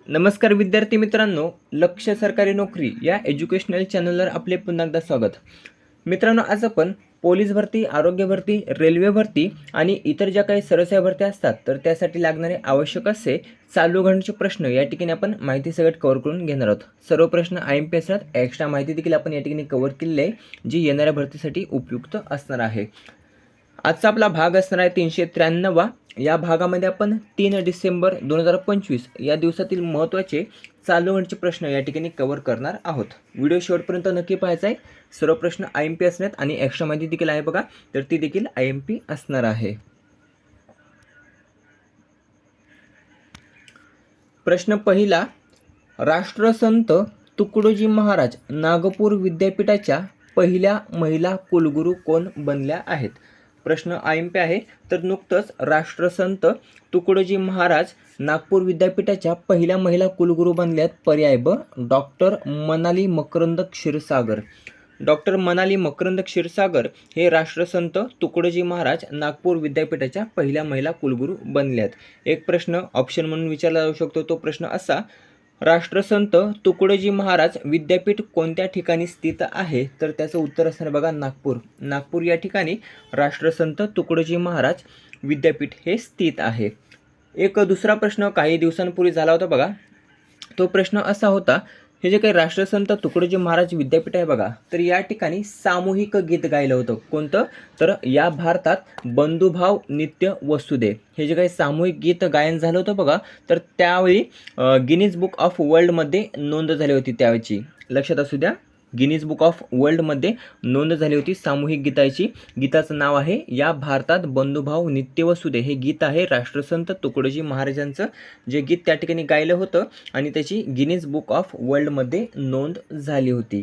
नमस्कार विद्यार्थी मित्रांनो, लक्ष सरकारी नोकरी या एज्युकेशनल चॅनलवर आपले पुन्हा एकदा स्वागत. मित्रांनो, आज आपण पोलीस भरती, आरोग्य भरती, रेल्वे भरती आणि इतर ज्या काही सरसेवा भरत्या असतात तर त्यासाठी लागणारे आवश्यक असे चालू घडामोडीचे प्रश्न या ठिकाणी आपण माहिती सगळं कव्हर करून घेणार आहोत. सर्व प्रश्न IMP असतात. एक्स्ट्रा माहिती देखील आपण या ठिकाणी कव्हर केलेली आहे, जी येणाऱ्या भरतीसाठी उपयुक्त असणार आहे. आजचा आपला भाग असणार आहे 393वा. या भागामध्ये आपण 3 डिसेंबर 2025 या दिवसातील महत्त्वाचे चालू घडामोडीचे प्रश्न या ठिकाणी कव्हर करणार आहोत. व्हिडिओ शेवटपर्यंत नक्की पाहायचा आहे. सर्व प्रश्न IMP असणार आहेत आणि एक्स्ट्रा माहिती देखील आहे बघा, तर ती देखील IMP असणार आहे. प्रश्न पहिला, राष्ट्रसंत तुकडोजी महाराज नागपूर विद्यापीठाच्या पहिल्या महिला कुलगुरू कोण बनल्या आहेत? प्रश्न IMP आहे. तर नुकतंच राष्ट्रसंत तुकडोजी महाराज नागपूर विद्यापीठाच्या पहिल्या महिला कुलगुरू बनल्यात. पर्याय ब, डॉक्टर मनाली मकरंद क्षीरसागर. डॉक्टर मनाली मकरंद क्षीरसागर हे राष्ट्रसंत तुकडोजी महाराज नागपूर विद्यापीठाच्या पहिल्या महिला कुलगुरू बनल्यात. एक प्रश्न ऑप्शन म्हणून विचारला जाऊ शकतो. तो प्रश्न असा, राष्ट्रसंत तुकडोजी महाराज विद्यापीठ कोणत्या ठिकाणी स्थित आहे? तर त्याचं उत्तर असणार बघा, नागपूर. नागपूर या ठिकाणी राष्ट्रसंत तुकडोजी महाराज विद्यापीठ हे स्थित आहे. एक दुसरा प्रश्न काही दिवसांपूर्वी झाला होता बघा. तो प्रश्न असा होता, हे जे काही राष्ट्रसंत तुकडोजी महाराज विद्यापीठ आहे बघा, तर या ठिकाणी सामूहिक गीत गायलं होतं. कोणतं? तर या भारतात बंधुभाव नित्य वसुदे हे जे काही सामूहिक गीत गायन झालं होतं बघा, तर त्यावेळी गिनीज बुक ऑफ वर्ल्डमध्ये नोंद झाली होती. त्यावेळची लक्षात असू द्या, गिनीज बुक ऑफ वर्ल्डमध्ये नोंद झाली होती सामूहिक गीताची. गीताचं नाव आहे या भारतात बंधुभाव नित्य वसुदे. हे गीत आहे राष्ट्रसंत तुकडोजी महाराजांचं, जे गीत त्या ठिकाणी गायलं होतं आणि त्याची गिनीज बुक ऑफ वर्ल्डमध्ये नोंद झाली होती.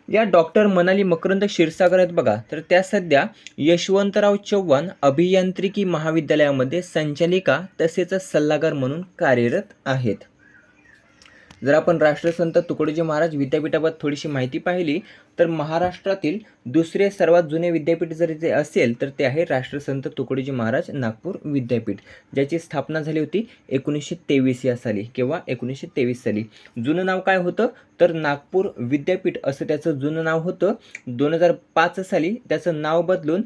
या डॉक्टर मनाली मकरंद क्षीरसागर आहेत बघा, तर त्या सध्या यशवंतराव चव्हाण अभियांत्रिकी महाविद्यालयामध्ये संचालिका तसेच सल्लागार म्हणून कार्यरत आहेत. जर आपण राष्ट्रसंत तुकडोजी महाराज विद्यापीठाबद्दल थोडीशी माहिती पाहिली, तर महाराष्ट्रातील दुसरे सर्वात जुने विद्यापीठ जर ते असेल तर ते आहे राष्ट्रसंत तुकडोजी महाराज नागपूर विद्यापीठ, ज्याची स्थापना झाली होती 1923 या साली. किंवा 1923 साली. जुनं नाव काय होतं? तर नागपूर विद्यापीठ असं त्याचं जुनं नाव होतं. 2005 साली त्याचं नाव बदलून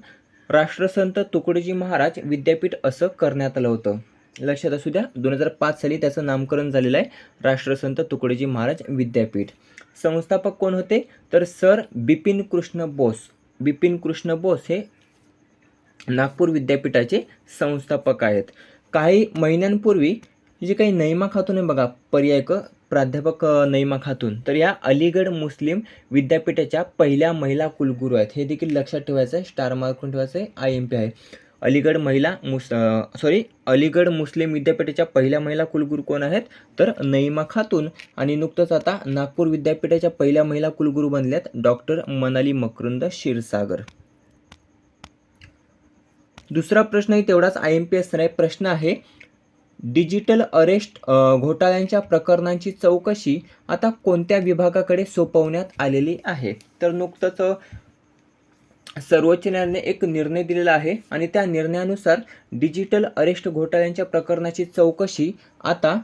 राष्ट्रसंत तुकडोजी महाराज विद्यापीठ असं करण्यात आलं होतं. लक्षात असू द्या, 2005 साली त्याचं नामकरण झालेलं आहे राष्ट्रसंत तुकडोजी महाराज विद्यापीठ. संस्थापक कोण होते? तर सर बिपिन कृष्ण बोस. बिपिन कृष्ण बोस हे नागपूर विद्यापीठाचे संस्थापक आहेत. काही महिन्यांपूर्वी जे काही नईमा खातून आहे बघा, पर्याय क प्राध्यापक नईमा खातून, तर या अलीगढ मुस्लिम विद्यापीठाच्या पहिल्या महिला कुलगुरू आहेत. हे देखील लक्षात ठेवायचं आहे, स्टार मार्कून ठेवायचं आहे. IMP आहे. अलीगढ मुस्लिम विद्यापीठाच्या पहिल्या महिला कुलगुरू कोण आहेत? तर नईमा खातून. आणि नुकतंच आता नागपूर विद्यापीठाच्या पहिल्या महिला कुलगुरू बनल्यात डॉक्टर मनाली मकरंद क्षीरसागर. दुसरा प्रश्नही तेवढाच IMP असणार आहे. प्रश्न आहे, डिजिटल अरेस्ट घोटाळ्यांच्या प्रकरणांची चौकशी आता कोणत्या विभागाकडे सोपवण्यात आलेली आहे? तर नुकतंच सर्वोच्च न्यायालयाने एक निर्णय दिलेला आहे आणि त्या निर्णयानुसार डिजिटल अरेस्ट घोटाळ्यांच्या प्रकरणाची चौकशी आता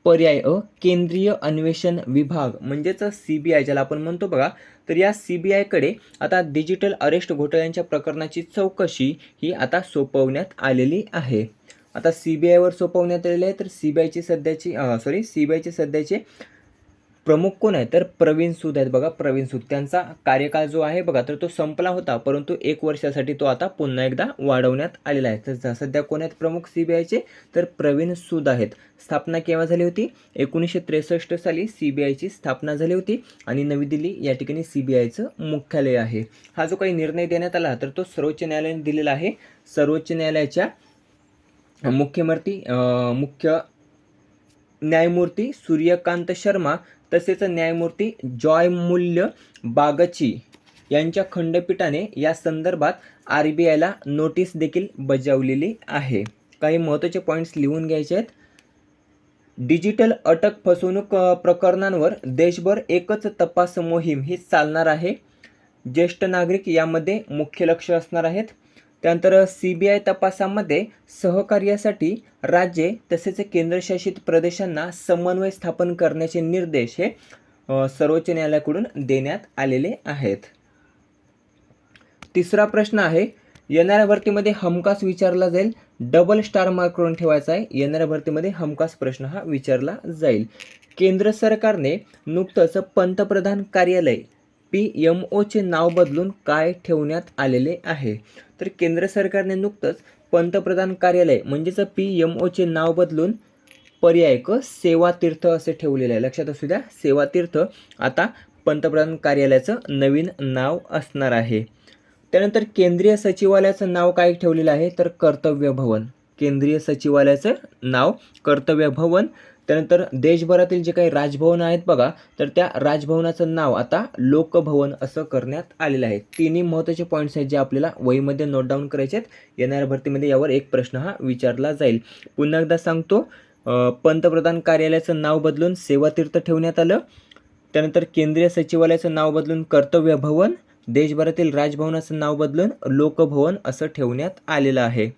पर्याय अ, केंद्रीय अन्वेषण विभाग म्हणजेच CBI ज्याला आपण म्हणतो बघा, तर या CBI कडे आता डिजिटल अरेस्ट घोटाळ्यांच्या प्रकरणाची चौकशी ही आता सोपवण्यात आलेली आहे. आता CBI वर सोपवण्यात आलेली आहे. तर CBIचे सध्याचे प्रमुख कोण आहे? तर प्रवीण सूद आहेत बघा. प्रवीण सूद, त्यांचा कार्यकाळ जो आहे बघा, तर तो संपला होता, परंतु 1 वर्षासाठी तो आता पुन्हा एकदा वाढवण्यात आलेला आहे. तर सध्या कोण आहेत प्रमुख CBIचे? तर प्रवीण सूद आहेत. स्थापना केव्हा झाली होती? 1963 साली CBIची स्थापना झाली होती आणि नवी दिल्ली या ठिकाणी CBIचं मुख्यालय आहे. हा जो काही निर्णय देण्यात आला तर तो सर्वोच्च न्यायालयाने दिलेला आहे. सर्वोच्च न्यायालयाच्या मुख्य न्यायमूर्ती सूर्यकांत शर्मा तसेच न्यायमूर्ती जॉयमूल्य बागची यांच्या खंडपीठाने या संदर्भात RBIला नोटीस देखील बजावलेली आहे. काही महत्त्वाचे पॉईंट्स लिहून घ्यायचे आहेत. डिजिटल अटक फसवणूक प्रकरणांवर देशभर एकच तपास मोहीम ही चालणार आहे. ज्येष्ठ नागरिक यामध्ये मुख्य लक्ष असणार आहेत. त्यानंतर CBI तपासामध्ये सहकार्यासाठी राज्ये तसेच केंद्रशासित प्रदेशांना समन्वय स्थापन करण्याचे निर्देश हे सर्वोच्च न्यायालयाकडून देण्यात आलेले आहेत. तिसरा प्रश्न आहे, येणाऱ्या भरतीमध्ये हमखास विचारला जाईल, डबल स्टार मार्क करून ठेवायचा आहे. येणाऱ्या भरतीमध्ये हमखास प्रश्न हा विचारला जाईल. केंद्र सरकारने नुकतंच पंतप्रधान कार्यालय PMOचे नाव बदलून काय ठेवण्यात आलेले आहे? तर केंद्र सरकारने नुकतंच पंतप्रधान कार्यालय म्हणजेच PMOचे नाव बदलून पर्याय सेवा तीर्थ असे ठेवलेले आहे. लक्षात असू द्या, सेवा तीर्थ आता पंतप्रधान कार्यालयाचं नवीन नाव असणार आहे. त्यानंतर केंद्रीय सचिवालयाचं नाव काय ठेवलेलं आहे? तर कर्तव्य भवन. केंद्रीय सचिवालयाचं नाव कर्तव्य भवन. त्यानंतर देशभरातील जे काही राजभवन आहेत बघा, तर त्या राजभवनाचं नाव आता लोकभवन असं करण्यात आलेलं आहे. तिन्ही महत्त्वाचे पॉईंट्स आहेत जे आपल्याला वहीमध्ये नोट डाऊन करायचे आहेत. येणाऱ्या भरतीमध्ये यावर एक प्रश्न हा विचारला जाईल. पुन्हा एकदा सांगतो, पंतप्रधान कार्यालयाचं नाव बदलून सेवा तीर्थ ठेवण्यात आलं. त्यानंतर केंद्रीय सचिवालयाचं नाव बदलून कर्तव्य भवन, देशभरातील राजभवनाचं नाव बदलून लोकभवन असं ठेवण्यात आलेलं आहे.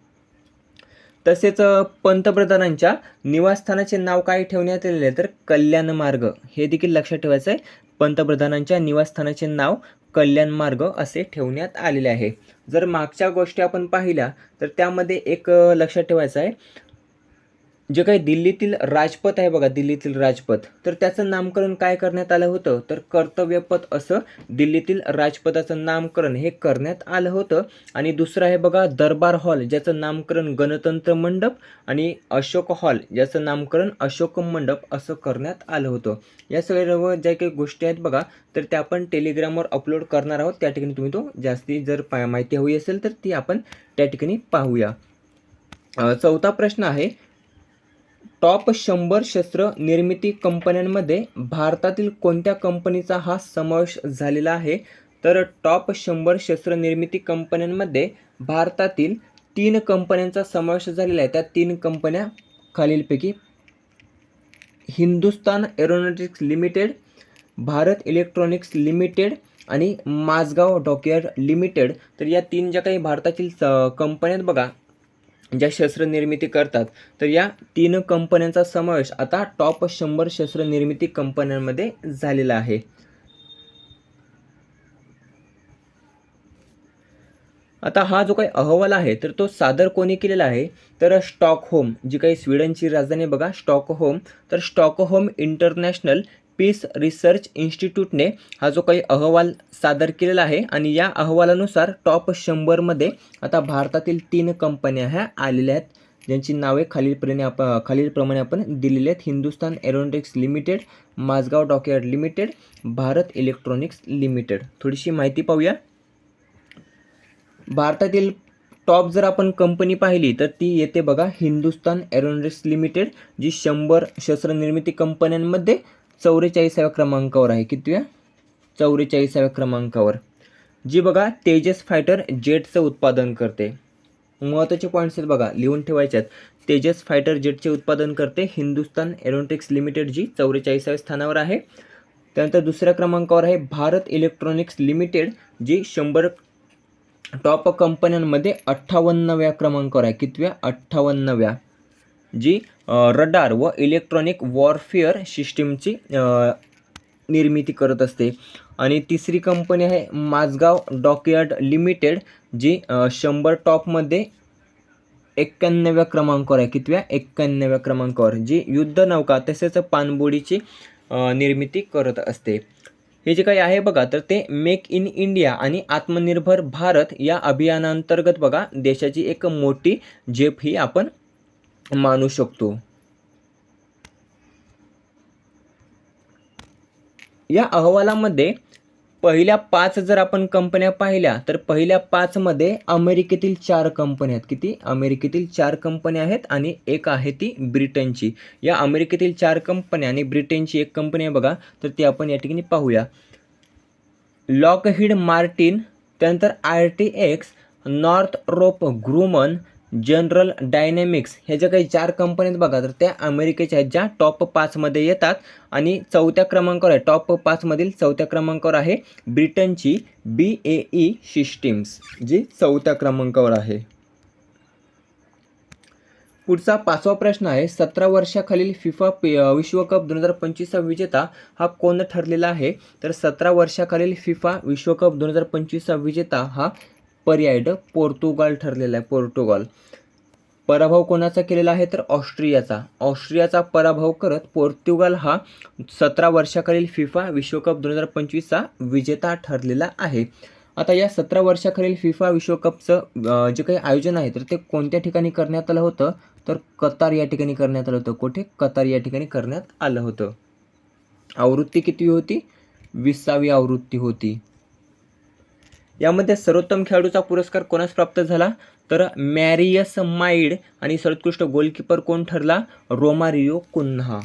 तसेच पंतप्रधानांच्या निवासस्थानाचे नाव काय ठेवण्यात आलेले आहे? तर कल्याण मार्ग. हे देखील लक्षात ठेवायचं आहे. पंतप्रधानांच्या निवासस्थानाचे नाव कल्याण मार्ग असे ठेवण्यात आलेले आहे. जर मागच्या गोष्टी आपण पाहिल्या तर त्यामध्ये एक लक्षात ठेवायचं आहे, जे काही दिल्लीतील राजपथ आहे बघा, दिल्लीतील राजपथ, तर त्याचं नामकरण काय करण्यात आलं होतं? तर कर्तव्यपथ असं दिल्लीतील राजपथाचं नामकरण हे करण्यात आलं होतं. आणि दुसरं आहे बघा दरबार हॉल, ज्याचं नामकरण गणतंत्र मंडप, आणि अशोक हॉल ज्याचं नामकरण अशोक मंडप असं करण्यात आलं होतं. या सर्व ज्या काही गोष्टी आहेत बघा, तर त्या आपण टेलिग्रामवर अपलोड करणार आहोत. त्या ठिकाणी तुम्ही तो जास्ती जर माहिती हवी असेल तर ती आपण त्या ठिकाणी पाहूया. चौथा प्रश्न आहे, टॉप 100 शस्त्र निर्मिती कंपन्यांमध्ये भारतातील कोणत्या कंपनीचा हा समावेश झालेला आहे? तर टॉप 100 शस्त्र निर्मिती कंपन्यांमध्ये भारतातील 3 कंपन्यांचा समावेश झालेला आहे. त्या 3 कंपन्या खालीलपैकी Hindustan Aeronautics limited, Bharat electronics limited आणि माझगाव डॉकयार्ड लिमिटेड. तर या 3 ज्या काही भारतातील कंपन्या आहेत बघा, ज्या शस्त्र निर्मिती करतात, तर या 3 कंपन्यांचा समावेश आता टॉप 100 शस्त्र निर्मिती कंपन्यांमध्ये झालेला आहे. आता हा जो काही अहवाल आहे तर तो सादर कोणी केलेला आहे? तर स्टॉकहोम, जी काही स्वीडनची राजधानी बघा स्टॉकहोम, तर स्टॉकहोम इंटरनॅशनल पीस रिसर्च इन्स्टिट्यूटने हा जो काही अहवाल सादर केलेला आहे. आणि या अहवालानुसार टॉप 100मध्ये आता भारतातील 3 कंपन्या ह्या आलेल्या आहेत, ज्यांची नावे खालीलप्रमाणे आपण दिलेली आहेत. Hindustan Aeronautics Limited, Mazagon dockyard limited, Bharat electronics Limited. थोडीशी माहिती पाहूया. भारतातील टॉप जर आपण कंपनी पाहिली तर ती येते बघा हिंदुस्तान एरोनॉटिक्स लिमिटेड, जी 100 शस्त्र निर्मिती कंपन्यांमध्ये 44व्या क्रमांकावर आहे. कितव्या? 44व्या क्रमांकावर. जी बघा तेजस फायटर जेटचं उत्पादन करते. महत्त्वाचे पॉईंट्स आहेत बघा, लिहून ठेवायचे आहेत. तेजस फायटर जेटचे उत्पादन करते हिंदुस्तान एरोनॉटिक्स लिमिटेड, जी 44व्या स्थानावर आहे. त्यानंतर दुसऱ्या क्रमांकावर आहे भारत इलेक्ट्रॉनिक्स लिमिटेड, जी 100 टॉप कंपन्यांमध्ये 58व्या क्रमांकावर आहे. कितव्या? 58व्या. जी रडार व इलेक्ट्रॉनिक वॉरफेअर सिस्टीमची निर्मिती करत असते. आणि तिसरी कंपनी आहे माझगाव डॉकयार्ड लिमिटेड, जी 100 टॉपमध्ये 91व्या क्रमांकावर आहे. कितव्या? 91व्या क्रमांकावर, जी युद्धनौका तसेच पाणबुडीची निर्मिती करत असते. हे जे काही आहे बघा, तर ते मेक इन इंडिया आणि आत्मनिर्भर भारत या अभियानांतर्गत बघा देशाची एक मोठी झेप ही आपण मानू शकतो. या अहवालामध्ये पहिल्या 5 जर आपण कंपन्या पाहिल्या तर पहिल्या 5 मध्ये अमेरिकेतील 4 कंपन्या आहेत. किती? अमेरिकेतील 4 कंपन्या आहेत आणि एक आहे ती ब्रिटनची. या अमेरिकेतील 4 कंपन्या आणि ब्रिटनची एक कंपनी आहे बघा, तर ती आपण या ठिकाणी पाहूया. लॉकहीड मार्टिन, त्यानंतर RTX, Northrop Grumman, general dynamics ह्या ज्या काही 4 कंपन्या बघा, तर त्या अमेरिकेच्या आहेत, ज्या टॉप 5 मध्ये येतात. आणि चौथ्या क्रमांकावर आहे, टॉप 5 मधील चौथ्या क्रमांकावर आहे ब्रिटनची BAE सिस्टीम्स, जी चौथ्या क्रमांकावर आहे. पुढचा 5वा प्रश्न आहे, 17 वर्षाखालील फिफा विश्वकप 2025चा विजेता हा कोण ठरलेला आहे? तर 17 वर्षाखालील फिफा विश्वकप 2025चा विजेता हा पर्याय ड पोर्तुगाल ठरलेला आहे. पोर्तुगाल. पराभव कोणाचा केलेला आहे? तर ऑस्ट्रियाचा. ऑस्ट्रियाचा पराभव करत पोर्तुगाल हा 17 वर्षाखालील फिफा विश्वकप 2025चा विजेता ठरलेला आहे. आता या 17 वर्षाखालील फिफा विश्वकपचं जे काही आयोजन आहे, तर ते कोणत्या ठिकाणी करण्यात आलं होतं? तर कतार या ठिकाणी करण्यात आलं होतं. कुठे? कतार या ठिकाणी करण्यात आलं होतं. आवृत्ती किती होती? 20वी आवृत्ती होती. यामध्ये सर्वोत्तम खेळाडूचा पुरस्कार कोणास प्राप्त झाला? तर मॅरियस माइड. आणि सर्वोत्कृष्ट गोलकीपर कोण ठरला? रोमारियो कुन्हा.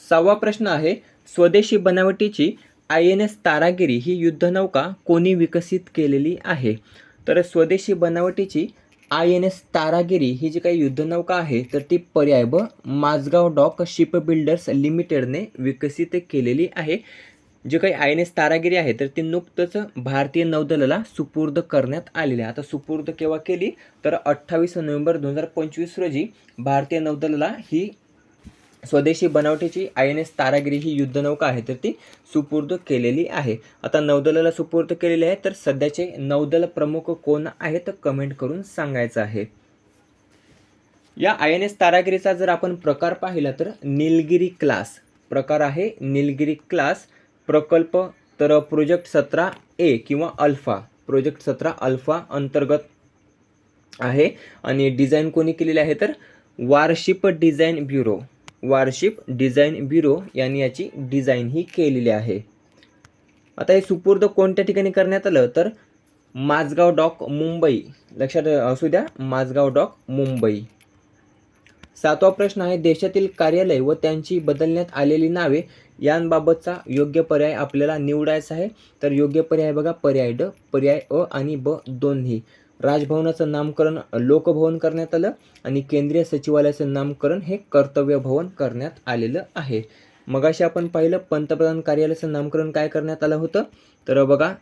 6वा प्रश्न आहे, स्वदेशी बनावटीची INS तारागिरी ही युद्धनौका कोणी विकसित केलेली आहे? तर स्वदेशी बनावटीची INS तारागिरी ही जी काही युद्धनौका आहे, तर ती पर्याय ब माझगाव डॉक शिप बिल्डर्स लिमिटेडने विकसित केलेली आहे. जे काही INS तारागिरी आहे, तर ती नुकतंच भारतीय नौदलाला सुपूर्द करण्यात आलेली आहे. आता सुपूर्द केव्हा केली? तर 28 नोव्हेंबर 2025 रोजी भारतीय नौदलाला ही स्वदेशी बनावटीची INS तारागिरी ही युद्धनौका आहे, तर ती सुपूर्द केलेली आहे. आता नौदलाला सुपूर्द केलेली आहे, तर सध्याचे नौदल प्रमुख कोण आहेत? तर कमेंट करून सांगायचं आहे. या INS तारागिरीचा जर आपण प्रकार पाहिला, तर निलगिरी क्लास प्रकार आहे. निलगिरी क्लास प्रकल्प तर प्रोजेक्ट 17A किंवा अल्फा, प्रोजेक्ट 17 अल्फा अंतर्गत आहे. आणि डिझाईन कोणी केलेली आहे? तर warship design bureau, warship design bureau यांनी याची डिझाईन ही केलेली आहे. आता हे सुपूर्द कोणत्या ठिकाणी करण्यात आलं? तर माझगाव डॉक मुंबई. लक्षात असू द्या, माझगाव डॉक मुंबई. 7वा प्रश्न आहे, देशातील कार्यालय व त्यांची बदलण्यात आलेली नावे यांबाबतचा योग्य पर्याय आपल्याला निवडायचा आहे. तर योग्य पर्याय बघा, पर्याय ड, पर्याय अ आणि ब दोन्ही. राजभवनाचं नामकरण लोकभवन करण्यात आलं आणि केंद्रीय सचिवालयाचं नामकरण हे कर्तव्य भवन करण्यात आलेलं आहे. मगाशी आपण पाहिलं पंतप्रधान कार्यालयाचं नामकरण काय करण्यात आलं होतं? तर बघा,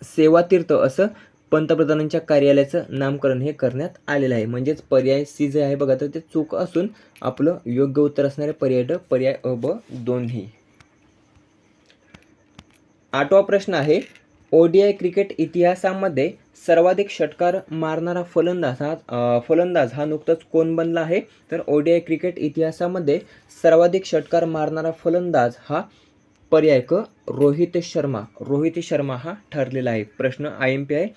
सेवातीर्थ असं पंतप्रधानांच्या कार्यालयाचं नामकरण हे करण्यात आलेलं आहे. म्हणजेच पर्याय सी जे आहे बघा, तर ते चूक असून आपलं योग्य उत्तर असणारे पर्याय ड, पर्याय अ, ब दोन्ही. 8वा प्रश्न आहे, ODI क्रिकेट इतिहासामध्ये सर्वाधिक षटकार मारणारा फलंदाज हा नुकताच कोण बनला आहे? तर ODI क्रिकेट इतिहासामध्ये सर्वाधिक षटकार मारणारा फलंदाज हा पर्याय क रोहित शर्मा. रोहित शर्मा हा ठरलेला आहे. प्रश्न IMP आहे,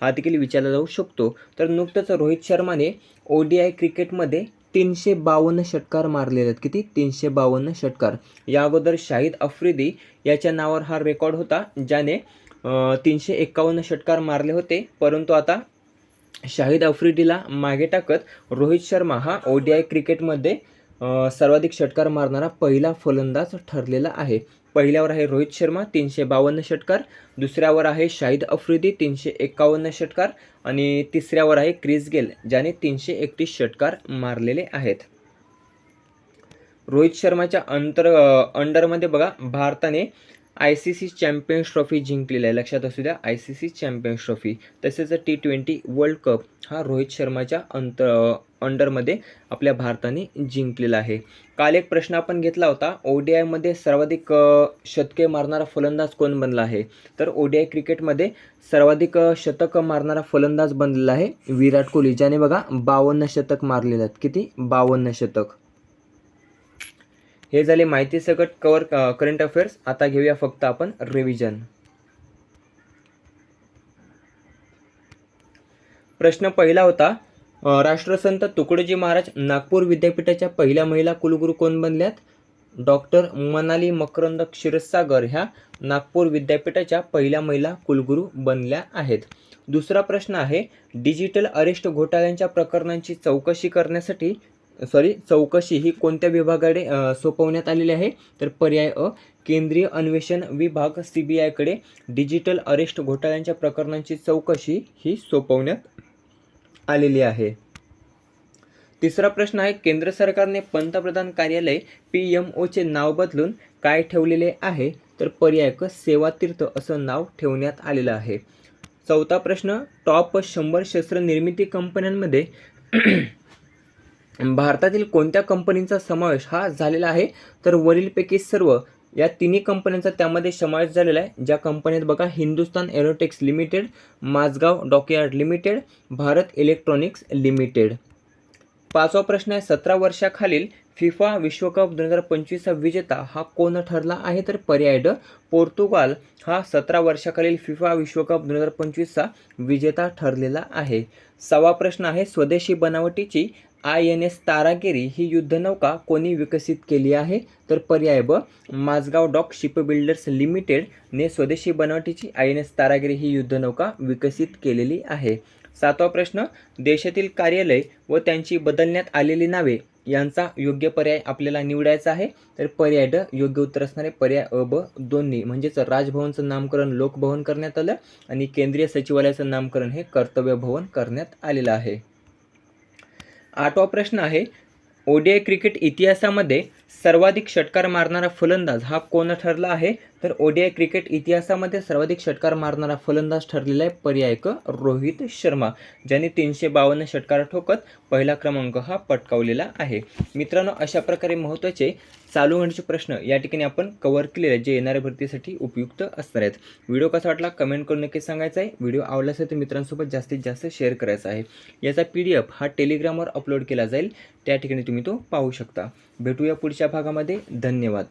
हा देखील विचारला जाऊ शकतो. तर नुकतंच रोहित शर्माने ODI क्रिकेटमध्ये 352 षटकार मारलेले आहेत. किती? 352 षटकार. या अगोदर शाहिद आफ्रिदी याच्या नावावर हा रेकॉर्ड होता, ज्याने 351 षटकार मारले होते. परंतु आता शाहिद आफ्रिदीला मागे टाकत रोहित शर्मा हा ODI क्रिकेटमध्ये सर्वाधिक षटकार मारणारा पहिला फलंदाज ठरलेला आहे. पहिल्यावर आहे रोहित शर्मा 352 षटकार, दुसऱ्यावर आहे शाहिद आफ्रिदी 351 षटकार आणि तिसऱ्यावर आहे क्रिस गेल, ज्याने 331 षटकार मारलेले आहेत. रोहित शर्माच्या अंडरमध्ये बघा, भारताने ICC चॅम्पियन्स ट्रॉफी जिंकलेली आहे. लक्षात असू द्या, ICC चॅम्पियन्स ट्रॉफी. तसेच T20 वर्ल्ड कप हा रोहित शर्माच्या अंडरमध्ये आपल्या भारताने जिंकलेला आहे. काल एक प्रश्न आपण घेतला होता, ODI मध्ये सर्वाधिक शतके मारणारा फलंदाज कोण बनला आहे? तर ODI क्रिकेटमध्ये सर्वाधिक शतक मारणारा फलंदाज बनलेला आहे विराट कोहली, ज्याने बघा 52 शतक मारलेले आहेत. किती? 52 शतक. हे झाले माहिती सकट करंट अफेअर्स. आता घेऊया फक्त आपण रिव्हिजन. प्रश्न पहिला होता, राष्ट्रसंत तुकडोजी महाराज नागपूर विद्यापीठाच्या पहिल्या महिला कुलगुरू कोण बनल्यात? डॉक्टर मनाली मकरंद क्षीरसागर ह्या नागपूर विद्यापीठाच्या पहिल्या महिला कुलगुरू बनल्या आहेत. दुसरा प्रश्न आहे, डिजिटल अरेस्ट घोटाळ्यांच्या प्रकरणांची चौकशी ही कोणत्या विभागाकडे सोपवण्यात आलेली आहे? तर पर्याय अ केंद्रीय अन्वेषण विभाग CBIकडे डिजिटल अरेस्ट घोटाळ्यांच्या प्रकरणांची चौकशी ही सोपवण्यात आलेली आहे. तिसरा प्रश्न आहे, केंद्र सरकारने पंतप्रधान कार्यालय PMOचे नाव बदलून काय ठेवलेले आहे? तर पर्याय क सेवातीर्थ असं नाव ठेवण्यात आलेलं आहे. चौथा प्रश्न, टॉप 100 शस्त्र निर्मिती कंपन्यांमध्ये भारतातील कोणत्या कंपनीचा समावेश हा झालेला आहे? तर वरीलपैकी सर्व या तिन्ही कंपन्यांचा त्यामध्ये समावेश झालेला आहे. ज्या कंपन्यात बघा, Hindustan Aerotex limited, Mazagon dockyard limited, Bharat electronics limited. पाचवा प्रश्न आहे, 17 वर्षाखालील फिफा विश्वकप 2025चा विजेता हा कोण ठरला आहे? तर पर्याय ड, पोर्तुगाल हा 17 वर्षाखालील फिफा विश्वकप 2025चा विजेता ठरलेला आहे. सहावा प्रश्न आहे, स्वदेशी बनावटीची INS तारागिरी ही युद्धनौका कोणी विकसित केली आहे? तर पर्याय ब, माझगाव डॉक शिपबिल्डर्स लिमिटेडने स्वदेशी बनावटीची INS तारागिरी ही युद्धनौका विकसित केलेली आहे. सातवा प्रश्न, देशातील कार्यालय व त्यांची बदलण्यात आलेली नावे यांचा योग्य पर्याय आपल्याला निवडायचा आहे. तर पर्याय ड योग्य उत्तर असणारे पर्याय अ ब दोन्ही, म्हणजेच राजभवनचं नामकरण लोकभवन करण्यात आलं आणि केंद्रीय सचिवालयाचं नामकरण हे कर्तव्य भवन करण्यात आलेलं आहे. आठवा प्रश्न आहे, ODI क्रिकेट इतिहासामध्ये सर्वाधिक षटकार मारणारा फलंदाज हा कोण ठरला आहे? तर ODI क्रिकेट इतिहासामध्ये सर्वाधिक षटकार मारणारा फलंदाज ठरलेला आहे पर्याय क रोहित शर्मा, ज्याने 352 षटकार ठोकत पहिला क्रमांक हा पटकावलेला आहे. मित्रांनो, अशा प्रकारे महत्त्वाचे चालू घडामोडीचे प्रश्न या ठिकाणी आपण कव्हर केलेले जे येणाऱ्या भरतीसाठी उपयुक्त असणार आहेत. व्हिडिओ कसा वाटला कमेंट करून नक्की सांगायचं आहे. व्हिडिओ आवडला असेल तर मित्रांसोबत जास्तीत जास्त शेअर करायचा आहे. याचा PDF हा टेलिग्रामवर अपलोड केला जाईल, त्या ठिकाणी तुम्ही तो पाहू शकता. भेटूया पुढच्या भागामध्ये. धन्यवाद.